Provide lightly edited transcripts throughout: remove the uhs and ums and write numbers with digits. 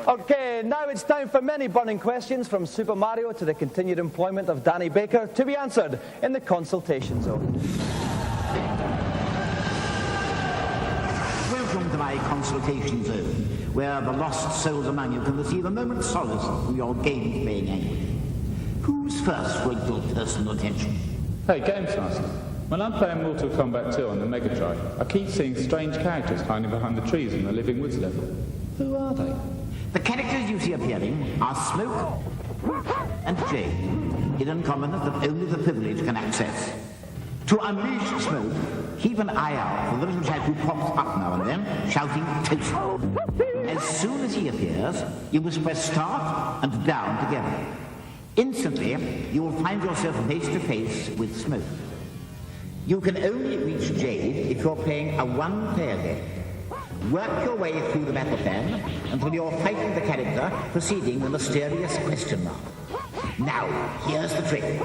Okay, now it's time for many burning questions from Super Mario to the continued employment of Danny Baker to be answered in the consultation zone. Welcome to my consultation zone, where the lost souls among you can receive a moment's solace from your game-playing anguish. Who's first for your personal attention? Hey, GamesMaster. When I'm playing Mortal Kombat 2 on the Mega Drive, I keep seeing strange characters hiding behind the trees in the Living Woods level. Who are they? The characters you see appearing are Smoke and Jade, hidden commoners that only the privileged can access. To unleash Smoke, keep an eye out for the little chap who pops up now and then, shouting toast. As soon as he appears, you must press start and down together. Instantly, you will find yourself face to face with Smoke. You can only reach Jade if you're playing a one-player game. Work your way through the battle plan until you're fighting the character preceding the mysterious question mark. Now, here's the trick.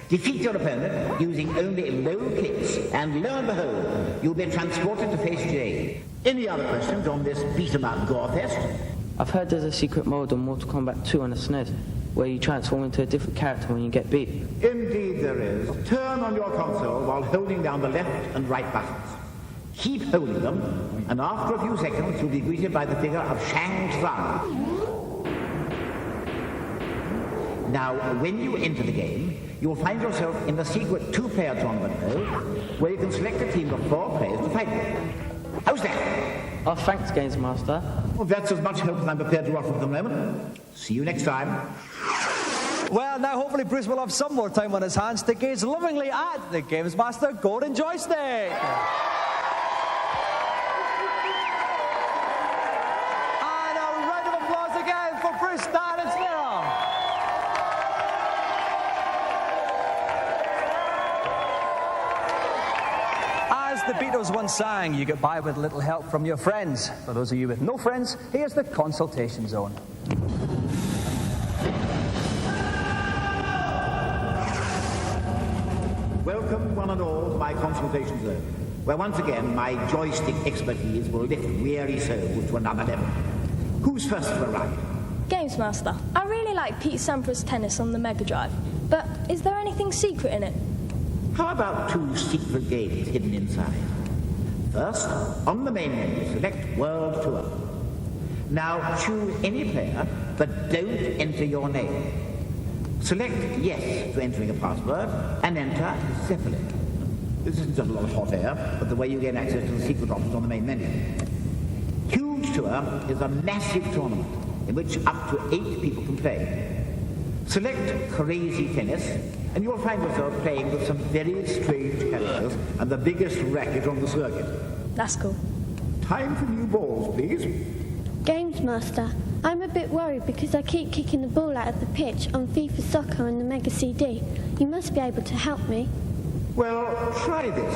Defeat your opponent using only low kicks, and lo and behold, you'll be transported to face Jade. Any other questions on this beat-em-up gore fest? I've heard there's a secret mode on Mortal Kombat 2 on the SNES, where you transform into a different character when you get beat. Indeed there is. Turn on your console while holding down the left and right buttons. Keep holding them, and after a few seconds you'll be greeted by the figure of Shang Tsung. Now, when you enter the game, you'll find yourself in the secret two-player tournament mode, where you can select a team of 4 players to fight with. How's that? Oh, thanks, GamesMaster. Well, that's as much help as I'm prepared to offer for the moment. See you next time. Well, now hopefully Bruce will have some more time on his hands to gaze lovingly at the GamesMaster Golden Joystick. And a round of applause again for Bruce, Dan and Snell. As the Beatles once sang, you get by with little help from your friends. For those of you with no friends, here's the consultation zone. Welcome, one and all, to my consultation zone, where once again my joystick expertise will lift weary souls to another level. Who's first to arrive? GamesMaster, I really like Pete Sampras' tennis on the Mega Drive, but is there anything secret in it? How about 2 secret games hidden inside? First, on the main menu, select World Tour. Now choose any player, but don't enter your name. Select yes to entering a password, and enter Zeppelin. This isn't just a lot of hot air, but the way you gain access to the secret options on the main menu. Huge Tour is a massive tournament in which up to 8 people can play. Select Crazy Tennis, and you'll find yourself playing with some very strange characters and the biggest racket on the circuit. That's cool. Time for new balls, please. GamesMaster, I'm a bit worried because I keep kicking the ball out of the pitch on FIFA Soccer and the Mega CD. You must be able to help me. Well, try this.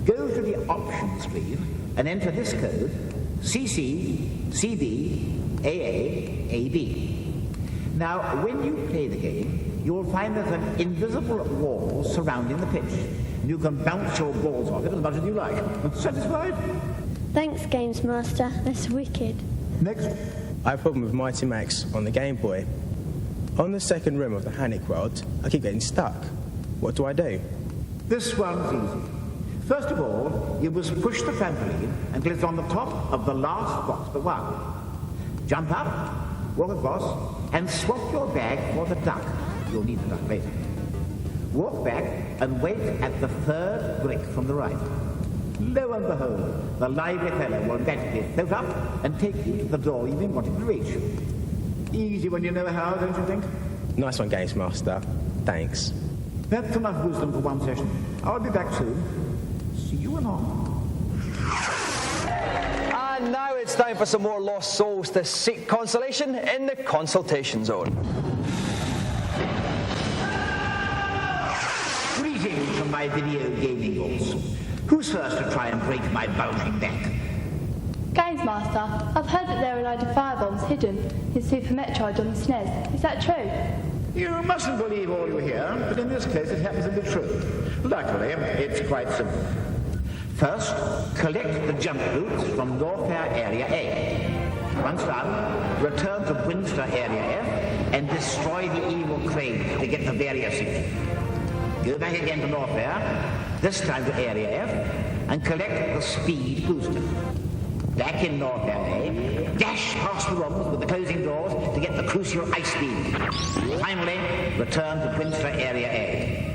Go to the options screen and enter this code, CCCBAAAB. Now, when you play the game, you'll find there's an invisible wall surrounding the pitch. You can bounce your balls off it as much as you like. Satisfied? Thanks, GamesMaster. That's wicked. Next. I have a problem with Mighty Max on the Game Boy. On the second room of the Hannick world, I keep getting stuck. What do I do? This one's easy. First of all, you must push the trampoline until it's on the top of the last box but one. Jump up, walk across, and swap your bag for the duck. You'll need the duck later. Walk back and wait at the 3rd brick from the right. Lo and behold, the lively fellow will magically float up and take you to the door you've been wanting to reach. Easy when you know how, don't you think? Nice one, GamesMaster. Thanks. That's enough wisdom for one session. I'll be back soon. See you anon. And now it's time for some more lost souls to seek consolation in the consultation zone. Greetings from my video gaming halls. Who's first to try and break my bulging back? GamesMaster, I've heard that there are a load of firebombs hidden in Super Metroid on the SNES. Is that true? You mustn't believe all you hear, but in this case it happens to be true. Luckily, it's quite simple. First, collect the jump boots from Warfare Area A. Once done, return to Winster Area F and destroy the evil crane to get the barrier seat. Go back again to North Air, this time to Area F, and collect the speed booster. Back in North Air, dash past the rooms with the closing doors to get the crucial ice beam. Finally, return to Winster Area A.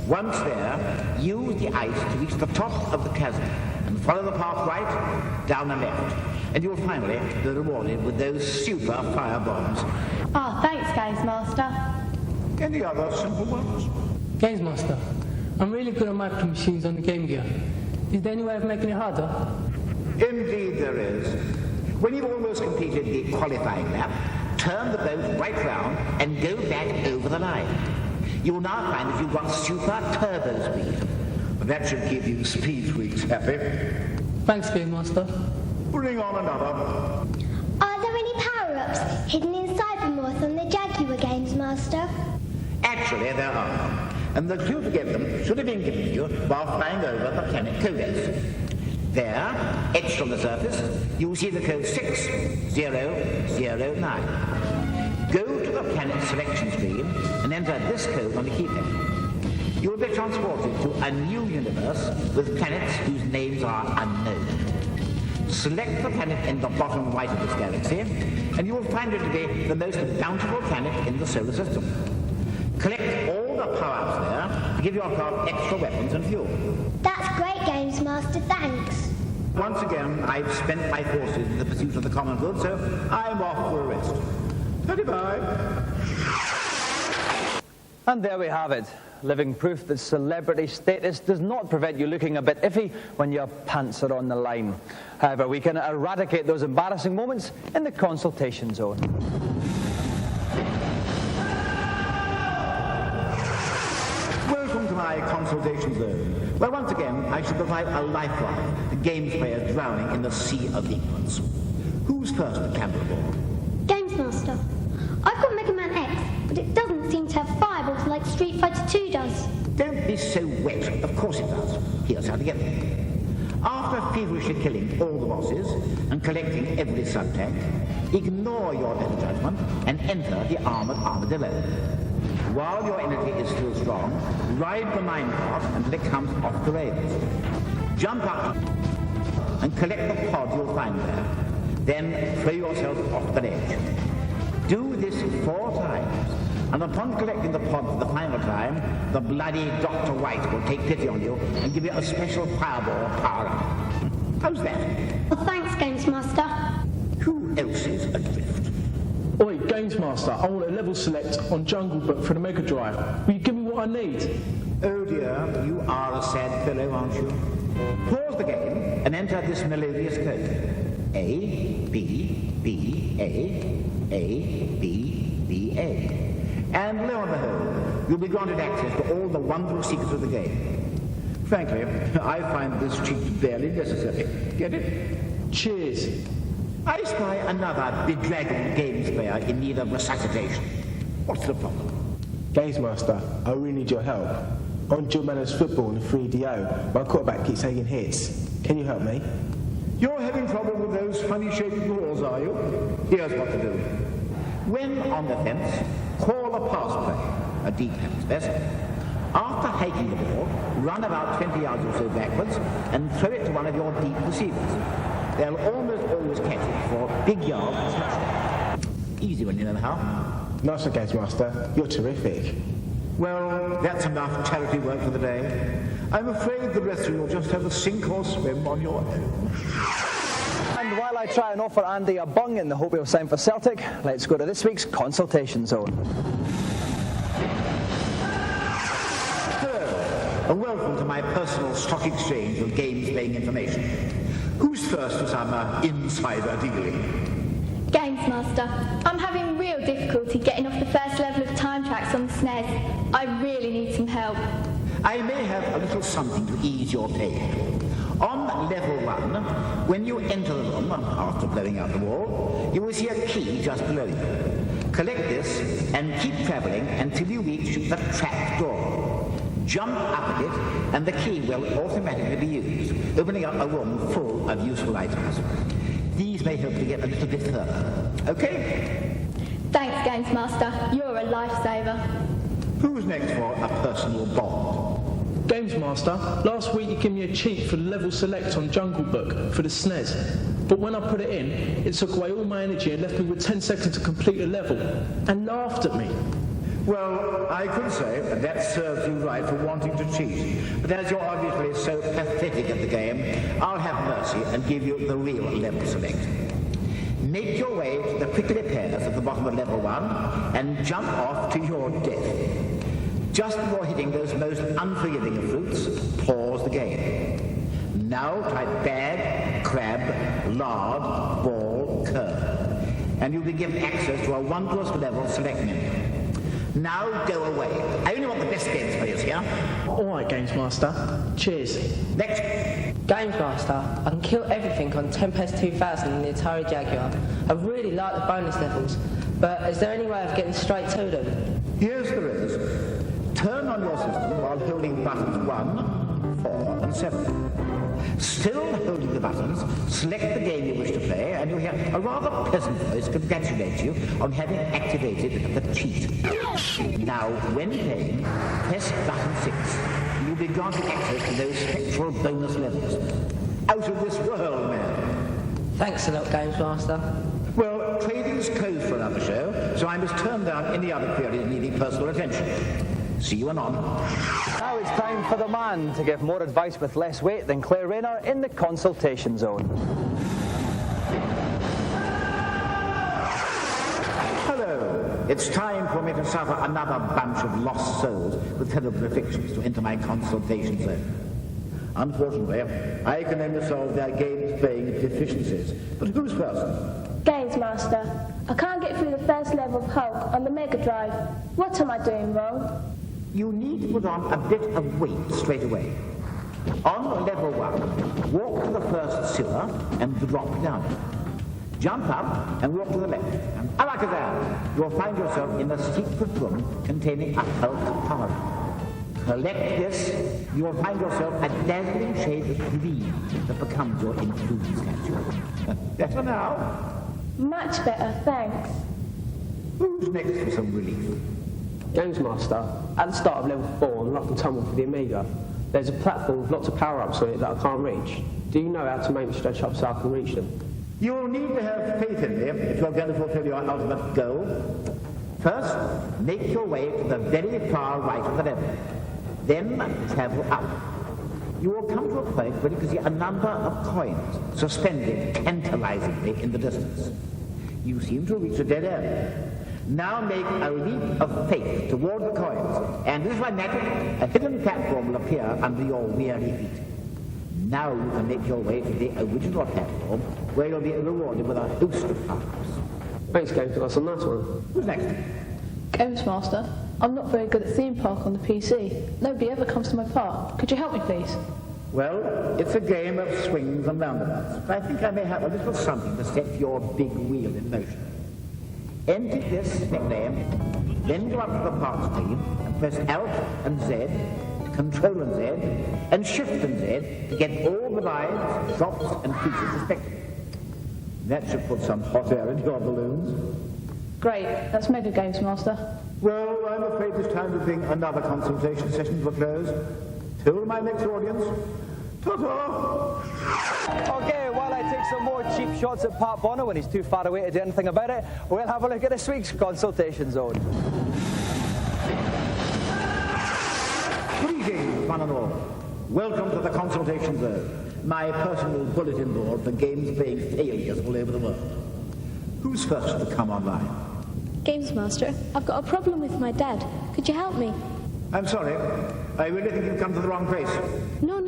Once there, use the ice to reach the top of the chasm and follow the path right, down and left. And you'll finally be rewarded with those super fire bombs. Ah, thanks, GamesMaster. Any other simple ones? GamesMaster, I'm really good at micro machines on the Game Gear. Is there any way of making it harder? Indeed there is. When you've almost completed the qualifying lap, turn the boat right round and go back over the line. You will now find that you've got super turbo speed. That should keep you speed freaks happy. Thanks, GamesMaster. Bring on another. Are there any power-ups hidden inside the Morph on the Jaguar, GamesMaster? Actually, there are. And the clue to get them should have been given to you while flying over the planet Codes. There, etched on the surface, you will see the code 6009. Go to the planet selection screen and enter this code on the keypad. You will be transported to a new universe with planets whose names are unknown. Select the planet in the bottom right of this galaxy, and you will find it to be the most bountiful planet in the solar system. Collect all the power-ups there to give your craft extra weapons and fuel. That's great, GamesMaster, thanks. Once again, I've spent my forces in the pursuit of the common good, so I'm off for a rest. Goodbye. And there we have it. Living proof that celebrity status does not prevent you looking a bit iffy when your pants are on the line. However, we can eradicate those embarrassing moments in the consultation zone. Welcome to my consultation zone. Well, once again, I shall provide a lifeline to games players drowning in the sea of ignorance. Who's first at camera board? GamesMaster, I've got Mega Man X, but it doesn't seem to have fireballs like Street Fighter 2 does. Don't be so wet. Of course it does. Here's how to get them. After feverishly killing all the bosses and collecting every sub-tank, ignore your better judgment and enter the armored armadillo. While your energy is still strong, ride the minecart until it comes off the rails. Jump up and collect the pod you'll find there. Then throw yourself off the ledge. Do this 4 times, and upon collecting the pod for the final time, the bloody Dr. White will take pity on you and give you a special fireball power-up. How's that? Well, thanks, GamesMaster. Who else is adrift? Oi, GamesMaster, I want a level select on Jungle Book for the Mega Drive. Will you give me what I need? Oh dear, you are a sad fellow, aren't you? Pause the game and enter this melodious code. A, B, B, A, B, B, A. And lo and behold, you'll be granted access to all the wonderful secrets of the game. Frankly, I find this cheat barely necessary. Get it? Cheers. I spy another bedraggled games player in need of resuscitation. What's the problem? GamesMaster, I really need your help. On Joe Manners football in 3DO, my quarterback keeps taking hits. Can you help me? You're having trouble with those funny-shaped balls, are you? Here's what to do. When on the fence, call a pass play. A deep pass best. After hiking the ball, run about 20 yards or so backwards and throw it to one of your deep receivers. They'll almost always catch it for big yards and touchdown. Easy when you know how. Nice one, GamesMaster. You're terrific. Well, that's enough charity work for the day. I'm afraid the rest of you will just have to sink or swim on your own. And while I try and offer Andy a bung in the hope he'll sign for Celtic, let's go to this week's consultation zone. Hello, and welcome to my personal stock exchange of games playing information. Who's first for some insider dealing? GamesMaster, I'm having real difficulty getting off the first level of time tracks on the SNES. I really need some help. I may have a little something to ease your pain. On level 1, when you enter the room, after blowing out the wall, you will see a key just below you. Collect this and keep travelling until you reach the trap door. Jump up at it and the key will automatically be used, opening up a room full of useful items. These These may help you get a little bit further. Okay? Thanks, GamesMaster. You're a lifesaver. Who's next for a personal bond? GamesMaster, last week you gave me a cheat for the level select on Jungle Book for the SNES. But when I put it in, it took away all my energy and left me with 10 seconds to complete a level, and laughed at me. Well, I could say that serves you right for wanting to cheat. But as you're obviously so pathetic at the game, I'll have mercy and give you the real level select. Make your way to the prickly pears at the bottom of level 1 and jump off to your death. Just before hitting those most unforgiving of fruits, pause the game. Now type bag, crab, lard, ball, curve. And you'll be given access to a wondrous level select menu. Now go away. I only want the best games players here. All right, GamesMaster. Cheers. Next. GamesMaster, I can kill everything on Tempest 2000 in the Atari Jaguar. I really like the bonus levels, but is there any way of getting straight to them? Yes, there is. Turn on your system while holding buttons 1, 4, and 7. Still holding the buttons, select the game you wish to play, and you'll hear a rather pleasant voice congratulate you on having activated the cheat. Now, when playing, press button 6. You'll be granted access to those spectral bonus levels. Out of this world, man. Thanks a lot, GamesMaster. Well, trading's closed for another show, so I must turn down any other queries needing personal attention. See you anon. Now it's time for the man to give more advice with less weight than Claire Rayner in the consultation zone. Hello. It's time for me to suffer another bunch of lost souls with terrible afflictions to enter my consultation zone. Unfortunately, I can only solve their games playing deficiencies. But who's first? GamesMaster, I can't get through the first level of Hulk on the Mega Drive. What am I doing wrong? You need to put on a bit of weight straight away. On level 1, walk to the first sewer and drop down. Jump up and walk to the left. And alakazam! You'll find yourself in a secret room containing a Hulk power. Collect this, you will find yourself a dazzling shade of green that becomes your influence statue. Better now? Much better, thanks. Who's next for some relief? GamesMaster, at the start of level 4 on Lock and Tumble for the Amiga, there's a platform with lots of power-ups on it that I can't reach. Do you know how to make me stretch up so I can reach them? You'll need to have faith in me if you're going to fulfill your ultimate goal. First, make your way to the very far right of the level. Then travel up. You will come to a point where you can see a number of coins suspended tantalizingly in the distance. You seem to reach a dead end. Now make a leap of faith toward the coins, and this is why magic, a hidden platform will appear under your weary feet. Now you can make your way to the original platform, where you'll be rewarded with a host of powers. Thanks, Games, that's a nice one. Who's next? GamesMaster, I'm not very good at theme park on the PC. Nobody ever comes to my park. Could you help me, please? Well, it's a game of swings and roundabouts, but I think I may have a little something to set your big wheel in motion. Enter this nickname, then go up to the park screen and press Alt and Z, Control and Z, and Shift and Z to get all the lines, drops, and features respectively. That should put some hot air into your balloons. Great, that's Mega GamesMaster. Well, I'm afraid it's time to bring another consultation session to a close. Till my next audience, ta-ta! Okay, while I take some more cheap shots at Pat Bonner when he's too far away to do anything about it, we'll have a look at this week's consultation zone. Greetings, one and all. Welcome to the consultation zone, my personal bulletin board for games playing failures all over the world. Who's first to come online? GamesMaster, I've got a problem with my dad. Could you help me? I'm sorry. I really think you've come to the wrong place. No.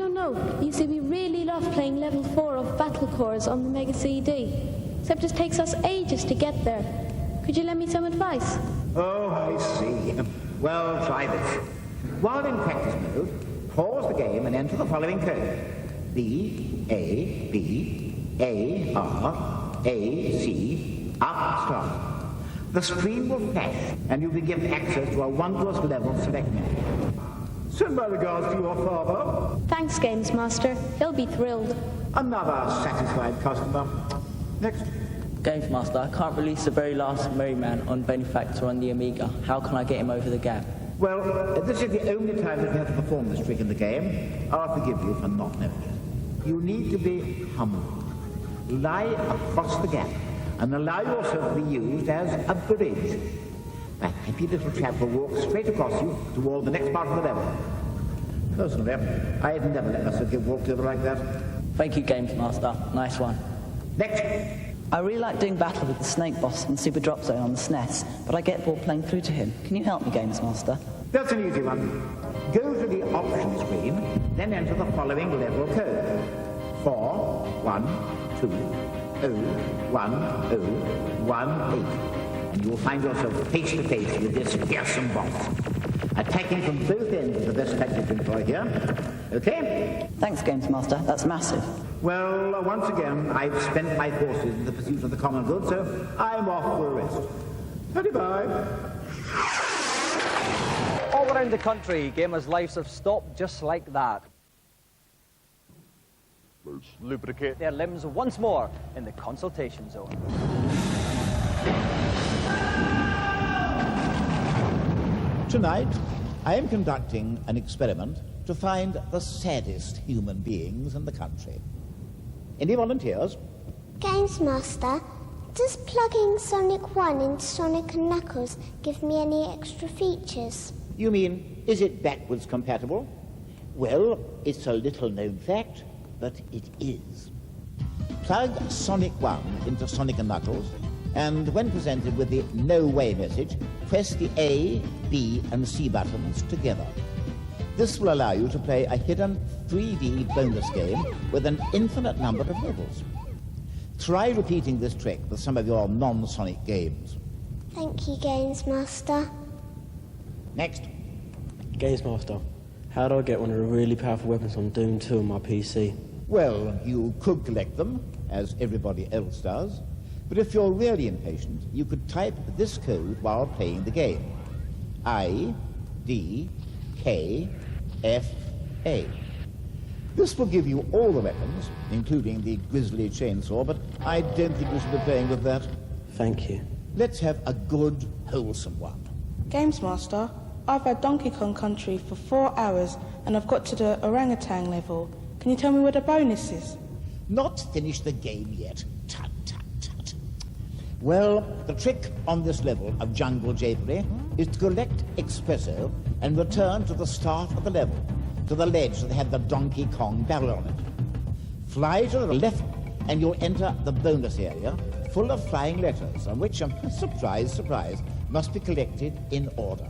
You see, we really love playing level 4 of Battle Cores on the Mega CD. Except it takes us ages to get there. Could you lend me some advice? Oh, I see. Well, try this. While in practice mode, pause the game and enter the following code. B, A, B, A, R, A, C, up, start. The screen will flash, and you'll be given access to a wondrous level select menu. Send my regards to your father. Thanks, GamesMaster. He'll be thrilled. Another satisfied customer. Next. GamesMaster, I can't release the very last Merryman on Benefactor on the Amiga. How can I get him over the gap? Well, this is the only time that you have to perform this trick in the game. I'll forgive you for not knowing it. You need to be humble. Lie across the gap and allow yourself to be used as a bridge. That happy little chap will walk straight across you toward the next part of the level. Personally, I'd never let myself get walked over like that. Thank you, GamesMaster. Nice one. Next. I really like doing battle with the Snake Boss in Super Drop Zone on the SNES, but I get bored playing through to him. Can you help me, GamesMaster? That's an easy one. Go to the options screen, then enter the following level code. 41201018. And you will find yourself face to face with this fearsome boss. Attacking from both ends is the best tactic to employ here. Okay? Thanks, GamesMaster. That's massive. Well, once again, I've spent my forces in the pursuit of the common good, so I'm off for a rest. Bye-bye. All around the country, gamers' lives have stopped just like that. Let's lubricate their limbs once more in the consultation zone. Tonight, I am conducting an experiment to find the saddest human beings in the country. Any volunteers? GamesMaster, does plugging Sonic 1 into Sonic & Knuckles give me any extra features? You mean, is it backwards compatible? Well, it's a little-known fact, but it is. Plug Sonic 1 into Sonic & Knuckles, and when presented with the No Way message, press the A, B, and C buttons together. This will allow you to play a hidden 3D bonus game with an infinite number of levels. Try repeating this trick with some of your non-Sonic games. Thank you, GamesMaster. Next. GamesMaster, how do I get one of the really powerful weapons on Doom 2 on my PC? Well, you could collect them, as everybody else does, but if you're really impatient, you could type this code while playing the game. IDKFA. This will give you all the weapons, including the grisly chainsaw, but I don't think you should be playing with that. Thank you. Let's have a good, wholesome one. GamesMaster, I've had Donkey Kong Country for 4 hours and I've got to the orangutan level. Can you tell me where the bonus is? Not finished the game yet. Tut, tut, tut. Well, the trick on this level of jungle japery is to collect espresso and return to the start of the level, to the ledge that had the Donkey Kong barrel on it. Fly to the left and you'll enter the bonus area, full of flying letters, on which, surprise, surprise, must be collected in order.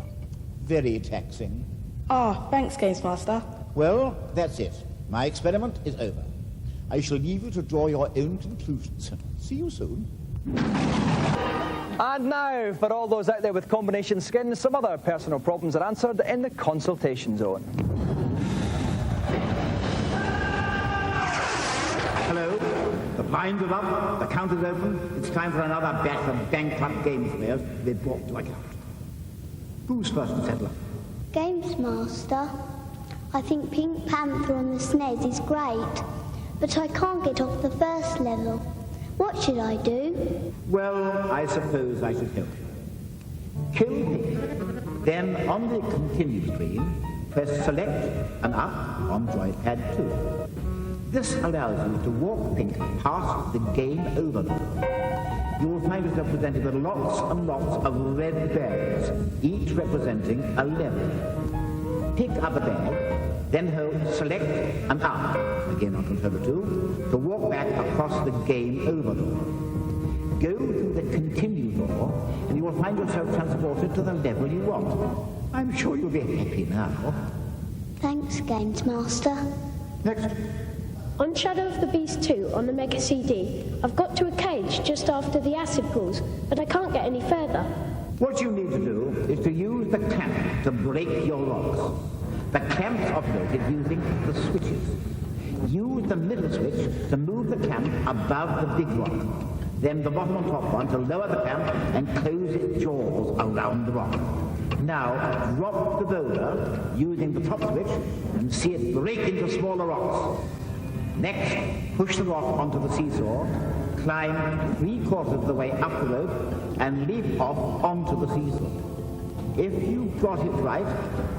Very taxing. Thanks, GamesMaster. Well, that's it. My experiment is over. I shall leave you to draw your own conclusions. See you soon. And now, for all those out there with combination skins, some other personal problems are answered in the consultation zone. Hello. The blinds are up, the counter's open. It's time for another batch of bankrupt game players to be brought to account. Who's first to settle up? GamesMaster, I think Pink Panther on the SNES is great, but I can't get off the first level. What should I do? Well, I suppose I should help you. Kill Pink. Then on the continue screen, press select and up on joypad 2. This allows you to walk Pink past the game over door. You will find yourself presented with lots and lots of red bags, each representing a level. Pick up a bag, then hold select and up, again on controller 2, to walk back across the game over door. Go to the continue door, and you will find yourself transported to the level you want. I'm sure you'll be happy now. Thanks, GamesMaster. Next. On Shadow of the Beast 2 on the Mega CD, I've got to a cage just after the acid pools, but I can't get any further. What you need to do is to use the clamp to break your rocks. The clamp's operated using the switches. Use the middle switch to move the clamp above the big rock. Then the bottom and top one to lower the clamp and close its jaws around the rock. Now drop the boulder using the top switch and see it break into smaller rocks. Next, push the rock onto the seesaw climb 3/4 of the way up the rope and leap off onto the seesaw. If you've got it right,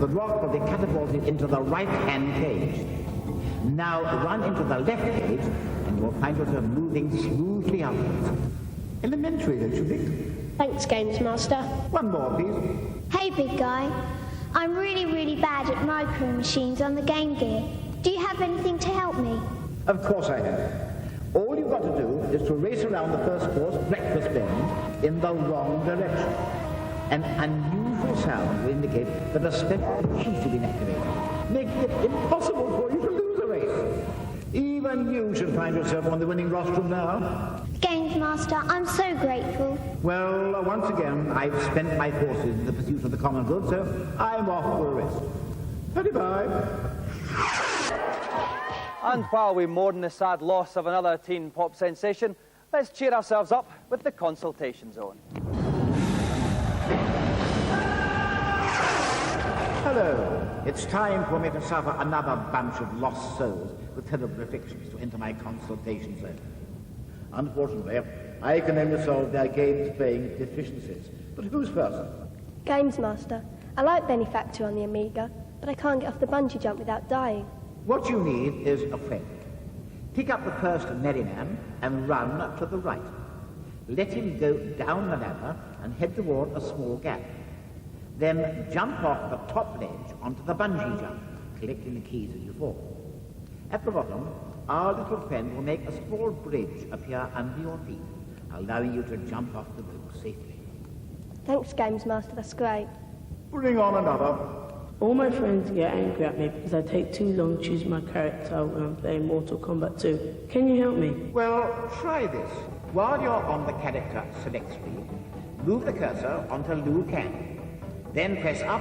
the rock will be catapulted into the right-hand cage. Now run into the left cage, and you'll find yourself moving smoothly upwards. Elementary, don't you think? Thanks, GamesMaster. One more, please. Hey, big guy. I'm really bad at micro machines on the Game Gear. Do you have anything to help me? Of course I have. All you've got to do is to race around the first course breakfast bend in the wrong direction. An unusual sound will indicate that a special key has been activated, making it impossible for you to lose a race. Even you should find yourself on the winning rostrum now. GamesMaster, I'm so grateful. Well, once again, I've spent my forces in the pursuit of the common good, so I'm off for a rest. Bye-bye. And while we mourn the sad loss of another teen pop sensation, let's cheer ourselves up with the Consultation Zone. Hello. It's time for me to suffer another bunch of lost souls with terrible afflictions to enter my consultation zone. Unfortunately, I can only solve their games playing deficiencies. But who's first? GamesMaster. I like Benefactor on the Amiga, but I can't get off the bungee jump without dying. What you need is a friend. Pick up the first merryman and run to the right. Let him go down the ladder and head toward a small gap. Then jump off the top ledge onto the bungee jump, collecting the keys as you fall. At the bottom, our little friend will make a small bridge appear under your feet, allowing you to jump off the rope safely. Thanks, GamesMaster, that's great. Bring on another. All my friends get angry at me because I take too long choosing my character when I'm playing Mortal Kombat 2. Can you help me? Well, try this. While you're on the character select screen, move the cursor onto Liu Kang. Then press up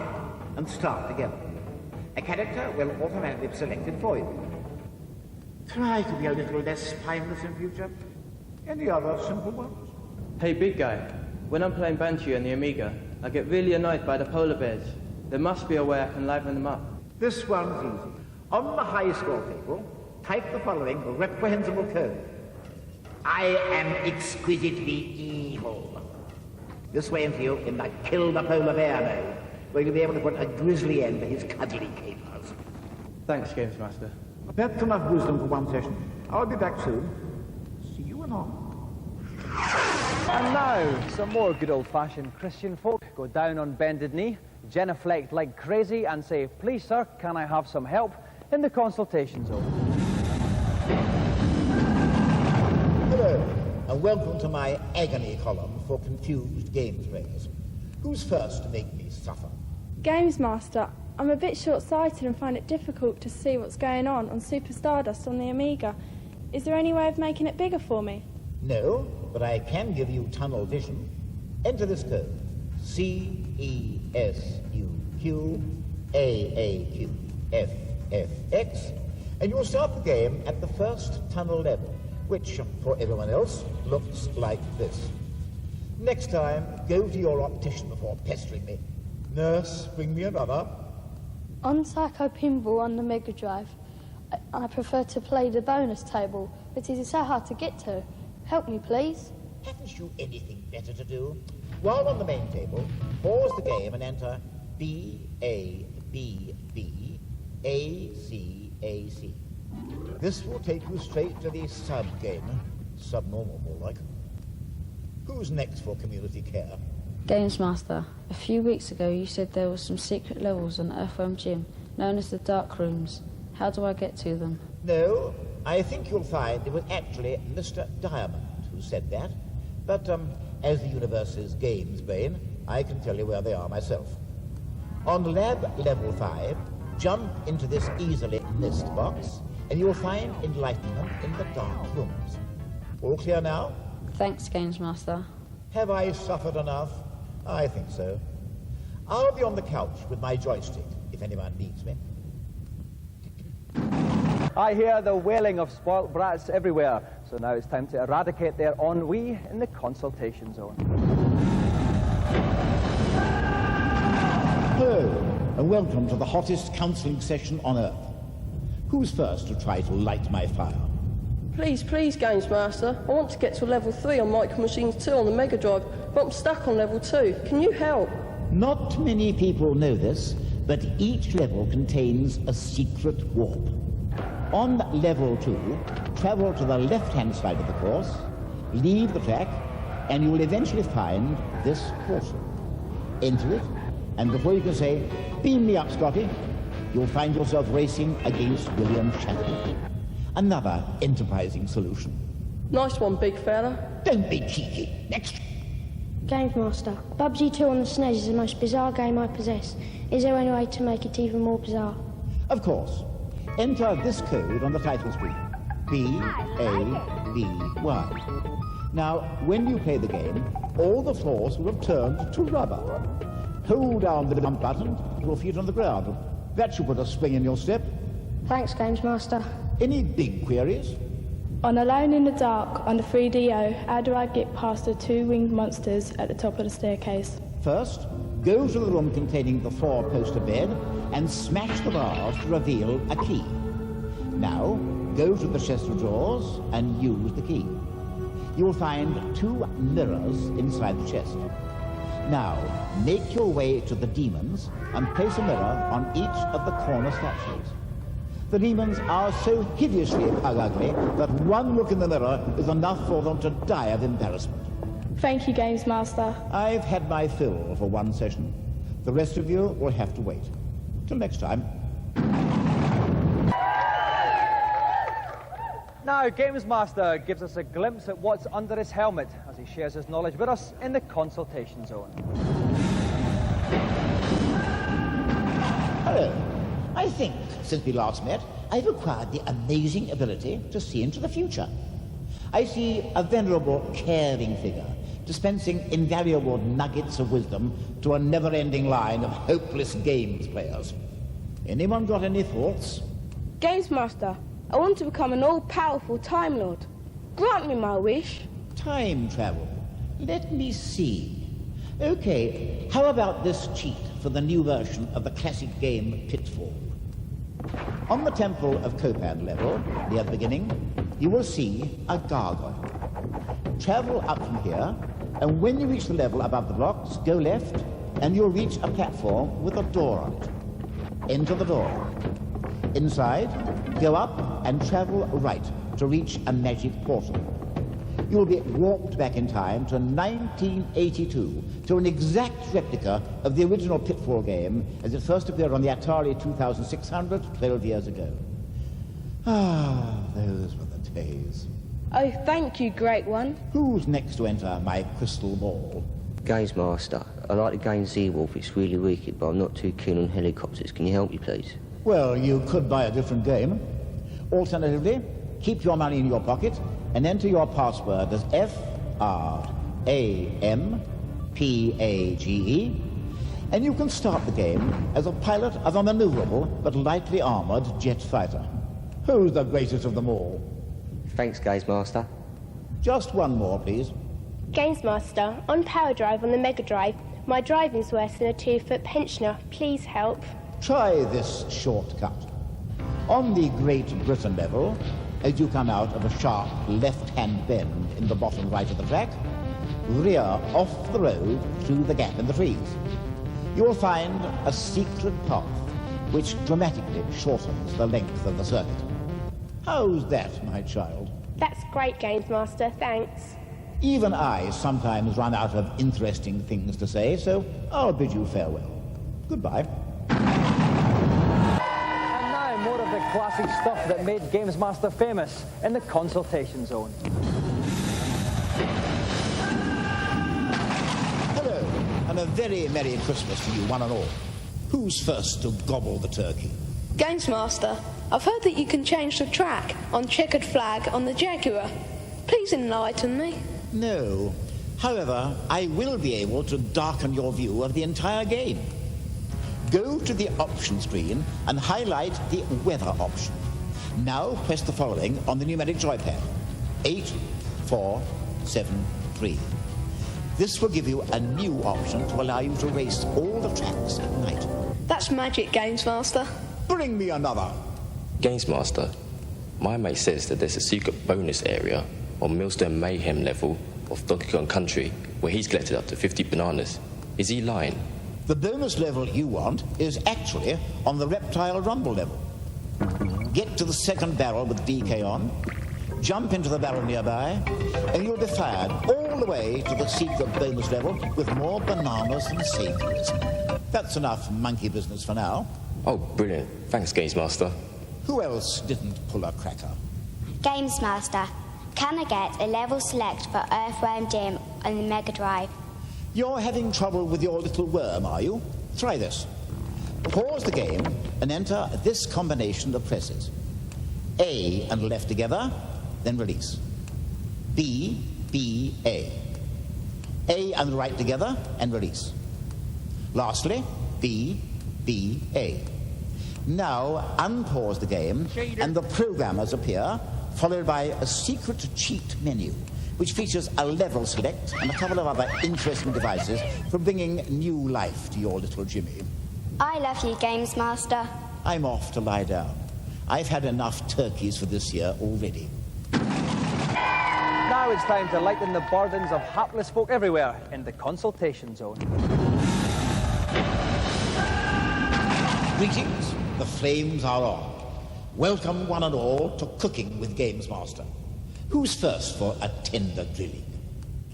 and start together. A character will automatically be selected for you. Try to be a little less spineless in future. Any other simple ones? Hey, big guy. When I'm playing Banshee on the Amiga, I get really annoyed by the polar bears. There must be a way I can liven them up. This one's easy. On the high score table, type the following reprehensible code. I am exquisitely evil. This way into you in the kill the polar bear mode, where you'll be able to put a grisly end to his cuddly capers. Thanks, GamesMaster. That's enough wisdom for one session. I'll be back soon. See you anon. And now, some more good old-fashioned Christian folk go down on bended knee, genuflect like crazy and say, "Please, sir, can I have some help?" in the Consultation Zone. Hello, and welcome to my agony column for confused games players. Who's first to make me suffer? GamesMaster, I'm a bit short-sighted and find it difficult to see what's going on Super Stardust on the Amiga. Is there any way of making it bigger for me? No, but I can give you tunnel vision. Enter this code. CESUQAAQFFX, and you'll start the game at the first tunnel level, which, for everyone else, looks like this. Next time, go to your optician before pestering me. Nurse, bring me another. On Psycho Pinball on the Mega Drive, I prefer to play the bonus table, but it is so hard to get to. Help me, please. Haven't you anything better to do? While on the main table, pause the game and enter BABBACAC. This will take you straight to the sub-game. Subnormal, more like. Who's next for community care? GamesMaster, a few weeks ago you said there were some secret levels on Earthworm Jim, known as the Dark Rooms. How do I get to them? No, I think you'll find it was actually Mr. Diamond who said that. But, as the universe's games brain, I can tell you where they are myself. On lab level 5, jump into this easily missed box, and you'll find enlightenment in the Dark Rooms. All clear now? Thanks, GamesMaster. Have I suffered enough? I think so. I'll be on the couch with my joystick, if anyone needs me. I hear the wailing of spoilt brats everywhere, so now it's time to eradicate their ennui in the Consultation Zone. Hello, and welcome to the hottest counselling session on Earth. Who's first to try to light my fire? Please, please, GamesMaster. I want to get to level 3 on Micro Machines 2 on the Mega Drive, but I'm stuck on level 2. Can you help? Not many people know this, but each level contains a secret warp. On level 2, travel to the left-hand side of the course, leave the track, and you will eventually find this portal. Enter it, and before you can say, "Beam me up, Scotty," you'll find yourself racing against William Shatner. Another enterprising solution. Nice one, big fella. Don't be cheeky. Next. GamesMaster, Bubsy 2 on the SNES is the most bizarre game I possess. Is there any way to make it even more bizarre? Of course. Enter this code on the title screen. B-A-B-Y. Now, when you play the game, all the floors will have turned to rubber. Hold down the jump button, your feet on the ground. That should put a spring in your step. Thanks, GamesMaster. Any big queries? On Alone in the Dark on the 3DO, how do I get past the 2 winged monsters at the top of the staircase? First, go to the room containing the 4-poster bed and smash the bars to reveal a key. Now, go to the chest of drawers and use the key. You will find 2 mirrors inside the chest. Now, make your way to the demons and place a mirror on each of the corner statues. The demons are so hideously ugly that one look in the mirror is enough for them to die of embarrassment. Thank you, GamesMaster. I've had my fill for one session. The rest of you will have to wait. Till next time. Now, GamesMaster gives us a glimpse at what's under his helmet as he shares his knowledge with us in the consultation zone. Hello. I think, since we last met, I've acquired the amazing ability to see into the future. I see a venerable, caring figure dispensing invaluable nuggets of wisdom to a never-ending line of hopeless games players. Anyone got any thoughts? GamesMaster, I want to become an all-powerful Time Lord. Grant me my wish. Time travel. Let me see. Okay, how about this cheat for the new version of the classic game Pitfall? On the Temple of Copan level, near the beginning, you will see a gargoyle. Travel up from here, and when you reach the level above the blocks, go left, and you'll reach a platform with a door on it. Enter the door. Inside, go up and travel right to reach a magic portal. You'll be warped back in time to 1982, to an exact replica of the original Pitfall game as it first appeared on the Atari 2600 12 years ago. Ah, those were the days. Oh, thank you, Great One. Who's next to enter my crystal ball? GamesMaster, I like the game Z-Wolf. It's really wicked, but I'm not too keen on helicopters. Can you help me, please? Well, you could buy a different game. Alternatively, keep your money in your pocket and enter your password as FRAMPAGE, and you can start the game as a pilot of a maneuverable but lightly armored jet fighter. Who's the greatest of them all? Thanks, GamesMaster. Just one more, please. GamesMaster, on Power Drive on the Mega Drive, my driving's worse than a 2-foot pensioner. Please help. Try this shortcut. On the Great Britain level, as you come out of a sharp left-hand bend in the bottom right of the track, rear off the road through the gap in the trees. You will find a secret path which dramatically shortens the length of the circuit. How's that, my child? That's great, GamesMaster. Thanks. Even I sometimes run out of interesting things to say, so I'll bid you farewell. Goodbye. More of the classic stuff that made GamesMaster famous in the consultation zone. Hello, and a very Merry Christmas to you, one and all. Who's first to gobble the turkey? GamesMaster, I've heard that you can change the track on checkered flag on the Jaguar. Please enlighten me. No. However, I will be able to darken your view of the entire game. Go to the option screen and highlight the weather option. Now press the following on the numeric joypad. 8, 4, 7, 3. This will give you a new option to allow you to race all the tracks at night. That's magic, GamesMaster. Bring me another. GamesMaster, My mate says that there's a secret bonus area on Millstone Mayhem level of Donkey Kong Country where he's collected up to 50 bananas. Is he lying? The bonus level you want is actually on the Reptile Rumble level. Get to the second barrel with DK on, jump into the barrel nearby, and you'll be fired all the way to the secret bonus level with more bananas than saviours. That's enough monkey business for now. Oh, brilliant. Thanks, GamesMaster. Who else didn't pull a cracker? GamesMaster, can I get a level select for Earthworm Jim on the Mega Drive? You're having trouble with your little worm, are you? Try this. Pause the game and enter this combination of presses. A and left together, then release. B, B, A. A and right together and release. Lastly, B, B, A. Now unpause the game and the programmers appear, followed by a secret cheat menu, which features a level select and a couple of other interesting devices for bringing new life to your little Jimmy. I love you, GamesMaster. I'm off to lie down. I've had enough turkeys for this year already. Now it's time to lighten the burdens of hapless folk everywhere in the consultation zone. Greetings, the flames are on. Welcome one and all to Cooking with GamesMaster. Who's first for a tender grilling?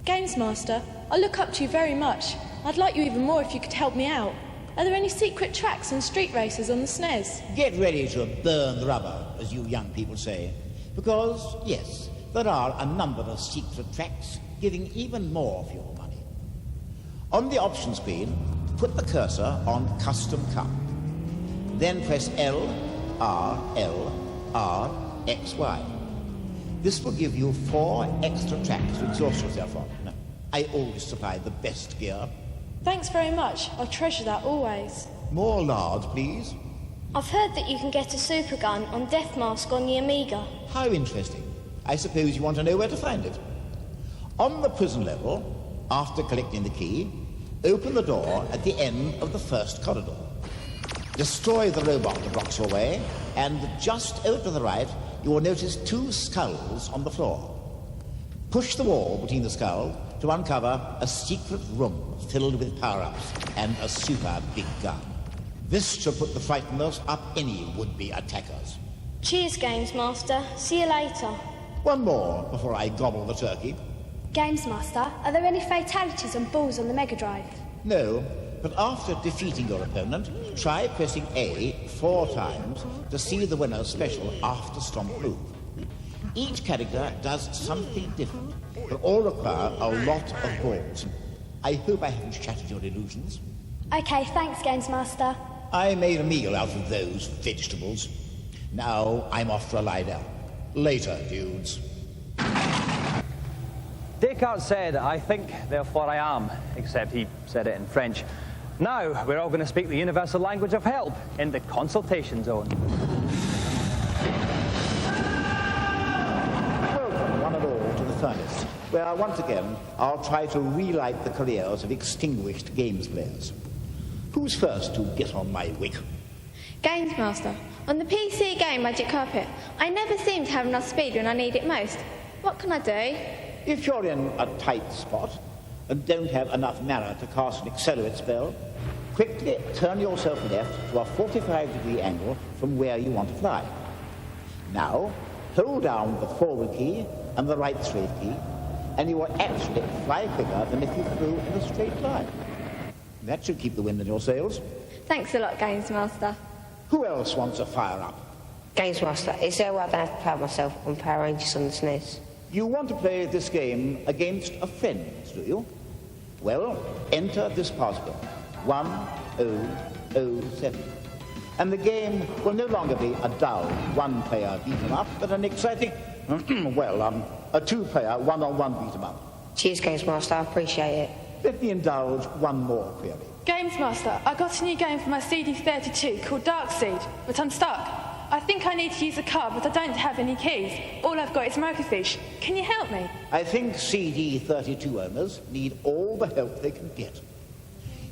GamesMaster, I look up to you very much. I'd like you even more if you could help me out. Are there any secret tracks and street races on the SNES? Get ready to burn the rubber, as you young people say. Because, yes, there are a number of secret tracks giving even more for your money. On the option screen, put the cursor on Custom Cup. Then press L, R, X, Y. This will give you 4 extra tracks to exhaust yourself on. Now, I always supply the best gear. Thanks very much. I'll treasure that always. More lard, please. I've heard that you can get a super gun on Death Mask on the Amiga. How interesting. I suppose you want to know where to find it. On the prison level, after collecting the key, open the door at the end of the first corridor. Destroy the robot that blocks your way, and just over to the right, you will notice 2 skulls on the floor. Push the wall between the skulls to uncover a secret room filled with power-ups and a super big gun. This should put the frighteners up any would-be attackers. Cheers, GamesMaster. See you later. One more before I gobble the turkey. GamesMaster, are there any fatalities on balls on the Mega Drive? No, but after defeating your opponent, try pressing A 4 times to see the winner's special after stomp move. Each character does something different, but all require a lot of balls. I hope I haven't shattered your illusions. Okay, thanks, GamesMaster. I made a meal out of those vegetables. Now I'm off for a lie down. Later, dudes. Descartes said, "I think, therefore I am," except he said it in French. Now, we're all going to speak the universal language of help in the consultation zone. Welcome, one and all, to the furnace, where once again I'll try to relight the careers of extinguished games players. Who's first to get on my wick? GamesMaster, on the PC game Magic Carpet, I never seem to have enough speed when I need it most. What can I do? If you're in a tight spot and don't have enough mana to cast an accelerate spell, quickly turn yourself left to a 45-degree angle from where you want to fly. Now, hold down the forward key and the right straight key, and you will actually fly quicker than if you flew in a straight line. That should keep the wind in your sails. Thanks a lot, GamesMaster. Who else wants a fire-up? GamesMaster, is there a way I don't have to power myself on Power Rangers on the SNES? You want to play this game against a friend, do you? Well, enter this passcode, 1007. And the game will no longer be a dull one-player beat-em-up, but an exciting, a 2-player one-on-one beat-em-up. Cheers, GamesMaster, I appreciate it. Let me indulge one more query. GamesMaster, I got a new game for my CD32 called Darkseed, but I'm stuck. I think I need to use a card, but I don't have any keys. All I've got is Microfiche. Can you help me? I think CD32 owners need all the help they can get.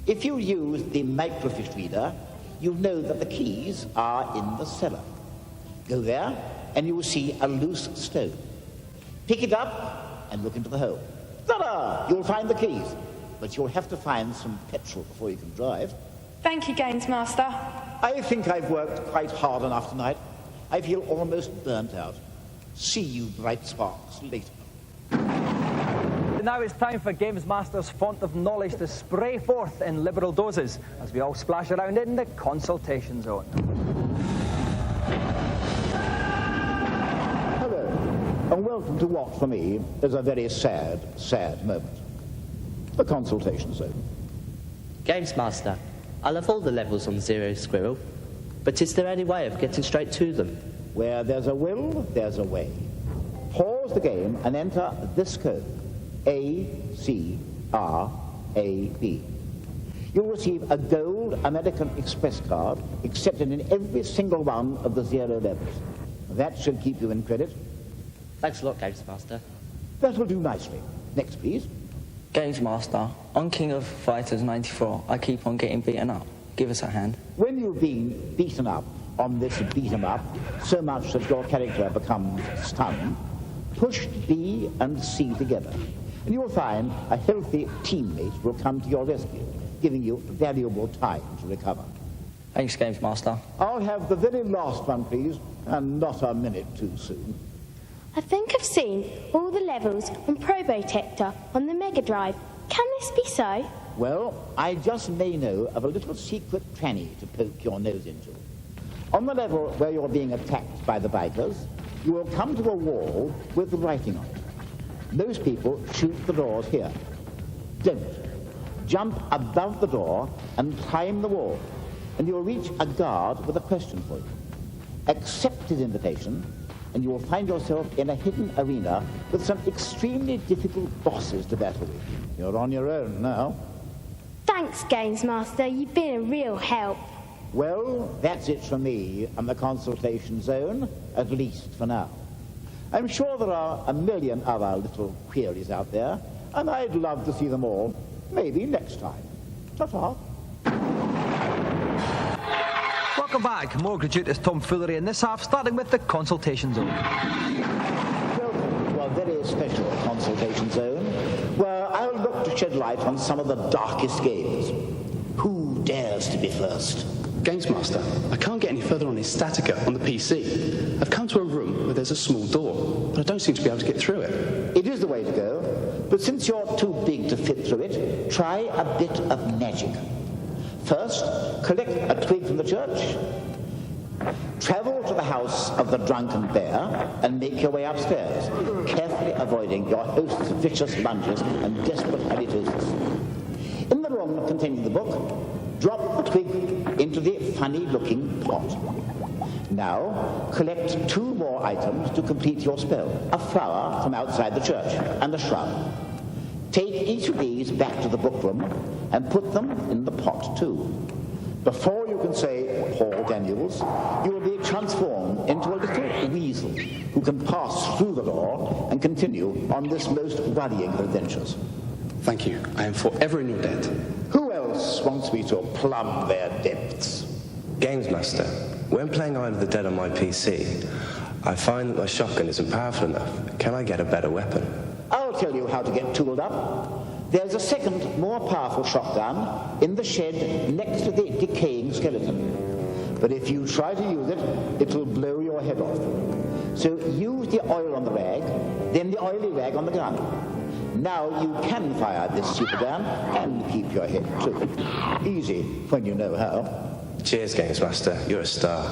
If you use the Microfiche reader, you'll know that the keys are in the cellar. Go there, and you will see a loose stone. Pick it up and look into the hole. Ta-da! You'll find the keys, but you'll have to find some petrol before you can drive. Thank you, GamesMaster. I think I've worked quite hard enough tonight. I feel almost burnt out. See you bright sparks later. Now it's time for GamesMaster's font of knowledge to spray forth in liberal doses as we all splash around in the consultation zone. Hello, and welcome to what, for me, is a very sad, sad moment. The consultation zone. GamesMaster, I love all the levels on Zero Squirrel, but is there any way of getting straight to them? Where there's a will, there's a way. Pause the game and enter this code. ACRAB. You'll receive a gold American Express card accepted in every single one of the 0 levels. That should keep you in credit. Thanks a lot, GamesMaster. That'll do nicely. Next, please. GamesMaster, on King of Fighters 94, I keep on getting beaten up. Give us a hand. When you've been beaten up on this beat-em-up, so much that your character becomes stunned, push B and C together, and you will find a healthy teammate will come to your rescue, giving you valuable time to recover. Thanks, GamesMaster. I'll have the very last one, please, and not a minute too soon. I think I've seen all the levels on Probotector on the Mega Drive. Can this be so? Well, I just may know of a little secret cranny to poke your nose into. On the level where you're being attacked by the bikers, you will come to a wall with writing on it. Most people shoot the doors here. Don't. Jump above the door and climb the wall, and you'll reach a guard with a question for you. Accept his invitation, and you will find yourself in a hidden arena with some extremely difficult bosses to battle with. You're on your own now. Thanks, GamesMaster. You've been a real help. Well, that's it from me and the consultation zone, at least for now. I'm sure there are a million other little queries out there, and I'd love to see them all, maybe next time. Ta-ta. Welcome back. More gratuitous tomfoolery in this half, starting with the consultation zone. Welcome to our very special consultation zone, where I'll look to shed light on some of the darkest games. Who dares to be first? GamesMaster, I can't get any further on his Statica on the PC. I've come to a room where there's a small door, but I don't seem to be able to get through it. It is the way to go, but since you're too big to fit through it, try a bit of magic. First, collect a twig from the church, travel to the house of the drunken bear, and make your way upstairs, carefully avoiding your host's vicious lunges and desperate halitosis. In the room containing the book, drop the twig into the funny-looking pot. Now, collect 2 more items to complete your spell. A flower from outside the church and a shrub. Take each of these back to the book room and put them in the pot too. Before you can say Paul Daniels, you will be transformed into a little weasel who can pass through the door and continue on this most worrying of adventures. Thank you. I am forever in your debt. Who else wants me to plumb their depths? GamesMaster, when playing Isle of the Dead on my PC, I find that my shotgun isn't powerful enough. Can I get a better weapon? I'll tell you how to get tooled up. There's a second, more powerful shotgun in the shed next to the decaying skeleton. But if you try to use it, it'll blow your head off. So use the oil on the rag, then the oily rag on the gun. Now you can fire this super gun and keep your head too. Easy when you know how. Cheers, GamesMaster. You're a star.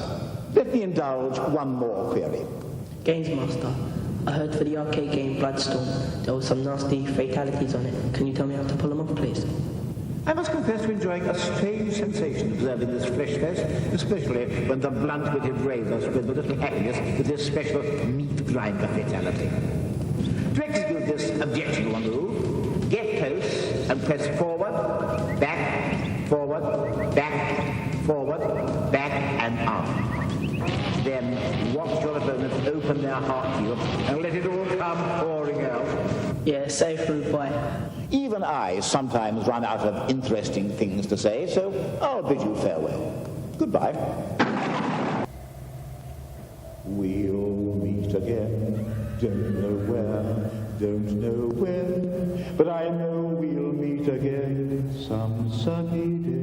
Let me indulge one more query. GamesMaster, I heard for the arcade game Bloodstorm, there were some nasty fatalities on it. Can you tell me how to pull them off, please? I must confess to enjoying a strange sensation observing this fresh fest, especially when the blunt-witted razor spread a little happiness with this special meat grinder fatality. To execute this objectionable move, get close and press forward, back, and up. Then watch your opponents open their heart to you and let it all come pouring out. Yeah, safe through by. Even I sometimes run out of interesting things to say, so I'll bid you farewell. Goodbye. We'll meet again. Don't know where, don't know when, but I know we'll meet again some sunny day.